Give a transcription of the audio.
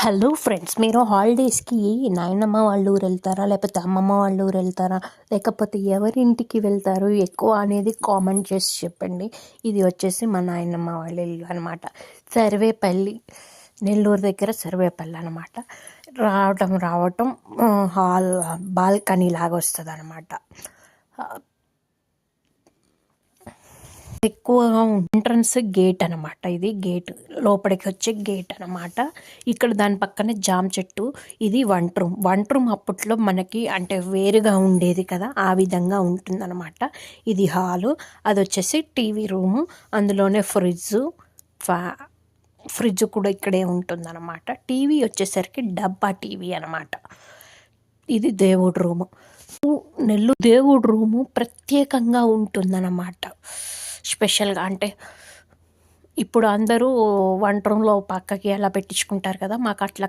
Hello friends, మీరు హాలిడేస్‌కి నాయనమ్మ వాళ్ళ ఊరు వెళ్తారా? లేకపోతే అమ్మమ్మ వాళ్ళ ఊరు వెళ్తారా? లేకపోతే ఎవరింటికి వెళ్తారు ఎక్కువ అనేది కామెంట్ చేసి చెప్పండి. ఇది వచ్చేసి మా నాయనమ్మ వాళ్ళ ఇల్లు అనమాట. సర్వేపల్లి, నెల్లూరు దగ్గర సర్వేపల్లి అనమాట. రావటం హాల్ బాల్కనీ లాగా వస్తుందన్నమాట. ఎక్కువగా ఎంట్రన్స్ గేట్ అనమాట. ఇది గేట్, లోపలికి వచ్చే గేట్ అనమాట. ఇక్కడ దాని పక్కనే జామ చెట్టు. ఇది వంట రూమ్ అప్పట్లో మనకి అంటే వేరుగా ఉండేది కదా, ఆ విధంగా ఉంటుందన్నమాట. ఇది హాలు, అది వచ్చేసి టీవీ రూము. అందులోనే ఫ్రిడ్జ్ కూడా ఇక్కడే ఉంటుందన్నమాట. టీవీ వచ్చేసరికి డబ్బా టీవీ అనమాట. ఇది దేవుడి రూము. నెల్లూరు దేవుడి రూము ప్రత్యేకంగా ఉంటుందన్నమాట. స్పెషల్గా అంటే ఇప్పుడు అందరూ వంట రూమ్లో పక్కకి అలా పెట్టించుకుంటారు కదా, మాకు అట్లా